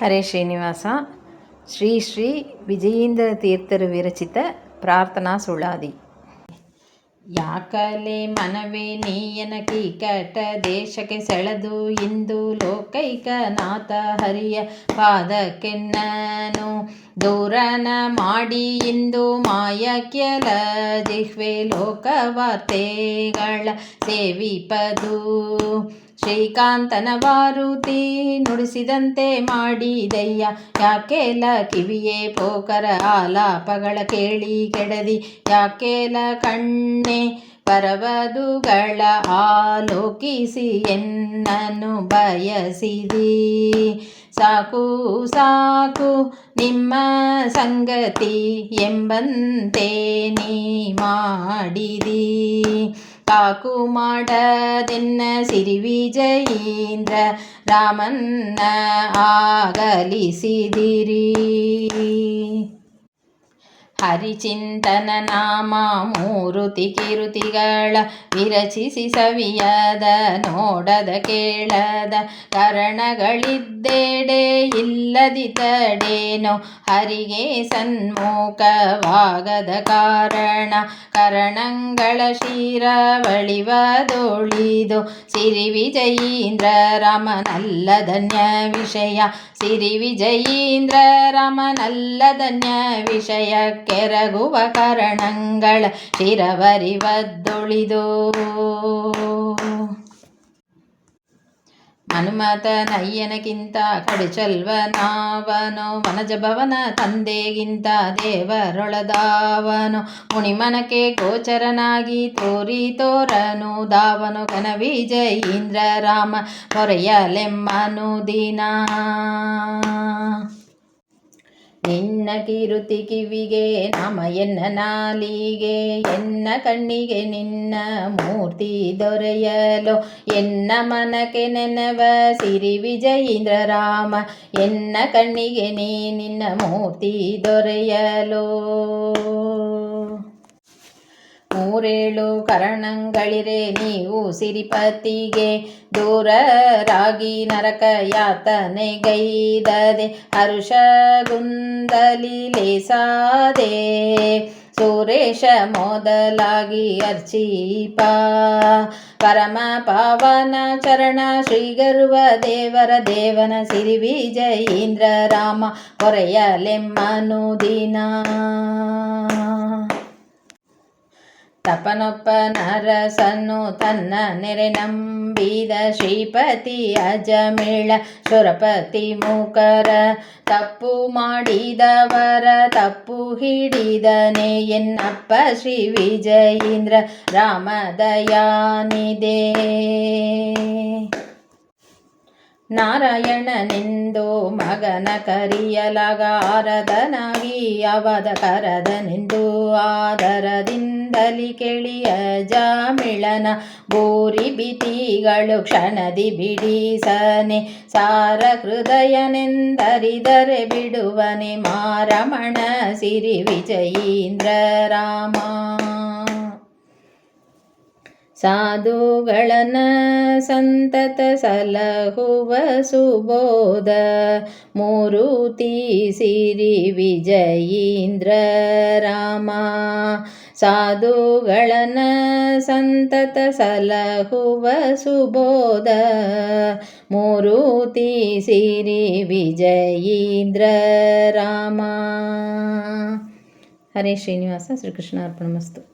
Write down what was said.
ಹರೇ ಶ್ರೀನಿವಾಸ. ಶ್ರೀ ಶ್ರೀ ವಿಜಯೇಂದ್ರ ತೀರ್ಥರು ವಿರಚಿತ ಪ್ರಾರ್ಥನಾ ಸುಳಾದಿ. ಯಾಕಲೆ ಮನವೇ ನೀಯನ ಕೀಕಟ ದೇಶಕ್ಕೆ ಸೆಳೆದು ಇಂದು ಲೋಕೈಕನಾಥ ಹರಿಯ ಪಾದಕ್ಕೆನ್ನನು ದೂರನ ಮಾಡಿ ಇಂದು ಮಾಯಕ್ಯಲ ಜಿಹ್ವೆ ಲೋಕವಾರ್ತೆಗಳ ಸೇವಿಪದು ಶ್ರೀಕಾಂತನ ವಾರುತಿ ನುಡಿಸಿದಂತೆ ಮಾಡಿದಯ್ಯ. ಯಾಕೆಲ ಕಿವಿಯೇ ಪೋಕರ ಆಲಾಪಗಳ ಕೇಳಿ ಕೆಡದಿ ಯಾಕೆಲ ಕಣ್ಣೆ ಪರವದುಗಳ ಆಲೋಕಿಸಿ ಎನ್ನನ್ನು ಬಯಸಿದಿ. ಸಾಕು ಸಾಕು ನಿಮ್ಮ ಸಂಗತಿ ಎಂಬಂತೆ ನೀ ಮಾಡಿದಿ. ಕಾಕು ಮಾಡದೆನ್ನ ಸಿರಿ ವಿಜಯೀಂದ್ರ ರಾಮನ್ನ ಆಗಲಿಸಿದಿರಿ. ಹರಿಚಿಂತನ ನಾಮ ಮೂರುತಿ ಕಿರುತಿಗಳ ವಿರಚಿಸಿ ಸವಿಯದ ನೋಡದ ಕೇಳದ ಕರಣಗಳಿದ್ದೆಡೆ ಇಲ್ಲದಿದ್ದಡೇನೋ ಹರಿಗೆ ಸನ್ಮುಖವಾಗದ ಕಾರಣ ಕರಣಗಳ ಶಿರವಳಿವದೊಳಿದು ಸಿರಿ ವಿಜಯೀಂದ್ರ ರಾಮನಲ್ಲದನ್ಯ ವಿಷಯ. ಸಿರಿ ವಿಜಯೀಂದ್ರ ರಾಮನಲ್ಲದನ್ಯ ವಿಷಯ ಕೆರಗುವ ಕರಣಗಳ ಶಿರವರಿವದೊಳಿದು ಹನುಮತನಯ್ಯನಕ್ಕಿಂತ ಕಡುಚಲ್ವನಾವನು ವನಜ ಭವನ ತಂದೆಗಿಂತ ದೇವರೊಳದಾವನು ಮುನಿಮನಕ್ಕೆ ಗೋಚರನಾಗಿ ತೋರನು ದಾವನು ಘನ ವಿಜಯೀಂದ್ರ ರಾಮ ಹೊರೆಯಲೆಮ್ಮನು ದಿನ. ನಿನ್ನ ಕಿರುತಿ ಕಿವಿಗೆ ನಾಮ ಎನ್ನ ನಾಲಿಗೆ ಎನ್ನ ಕಣ್ಣಿಗೆ ನಿನ್ನ ಮೂರ್ತಿ ದೊರೆಯಲು ಎನ್ನ ಮನಕ್ಕೆ ನೆನವ ಸಿರಿ ವಿಜಯೀಂದ್ರ ರಾಮ ಎನ್ನ ಕಣ್ಣಿಗೆ ನಿನ್ನ ಮೂರ್ತಿ ದೊರೆಯಲು. ಮೂರೇಳು ಕರಣಗಳಿರೆ ನೀವು ಸಿರಿಪತಿಗೆ ದೂರರಾಗಿ ನರಕ ಯಾತನೆಗೈದದೆ ಹರುಷಗುಂದಲಿ ಲೇಸಾದೆ ಸುರೇಶ ಮೊದಲಾಗಿ ಅರ್ಚಿಪ ಪರಮ ಪಾವನ ಚರಣ ಶ್ರೀಗರ್ವ ದೇವರ ದೇವನ ಸಿರಿ ವಿಜಯೀಂದ್ರ ರಾಮ ಹೊರೆಯಲೆಮ್ಮನು ದಿನ. ತಪನೊಪ್ಪ ನರಸನ್ನು ತನ್ನ ನೆರೆ ನಂಬಿದ ಶ್ರೀಪತಿ ಅಜಮೇಳ ಸುರಪತಿ ಮುಖರ ತಪ್ಪು ಮಾಡಿದವರ ತಪ್ಪು ಹಿಡಿದನೆ ಎನ್ನಪ್ಪ ಶ್ರೀ ವಿಜಯೀಂದ್ರ ರಾಮ ದಯಾನಿಧೆ. ನಾರಾಯಣನೆಂದು ಮಗನ ಕರಿಯಲಾಗಾರದನಾಗಿ ಅವದ ಕರದನೆಂದು ಆದರದಿಂದಲಿ ಕೆಳಿಯ ಜಾಮಿಳನ ಬೋರಿ ಭೀತಿಗಳು ಕ್ಷಣದಿ ಬಿಡಿಸನೆ ಸಾರ ಹೃದಯನೆಂದರಿದರೆ ಬಿಡುವನೆ ಮಾರಮಣ ಸಿರಿ ವಿಜಯೀಂದ್ರ ರಾಮ. ಸಾಧುಗಳನ ಸಂತತ ಸಲಹುವ ಸುಬೋಧ ಮೂರುತಿ ಸಿರಿ ವಿಜಯೀಂದ್ರ ರಾಮ. ಸಾಧುಗಳನ ಸಂತತ ಸಲಹುವ ಸುಬೋಧ ಮೂರುತಿ ಸಿರಿ ವಿಜಯೀಂದ್ರ ರಾಮ. ಹರೇ ಶ್ರೀನಿವಾಸ. ಶ್ರೀಕೃಷ್ಣ ಅರ್ಪಣಮಸ್ತು.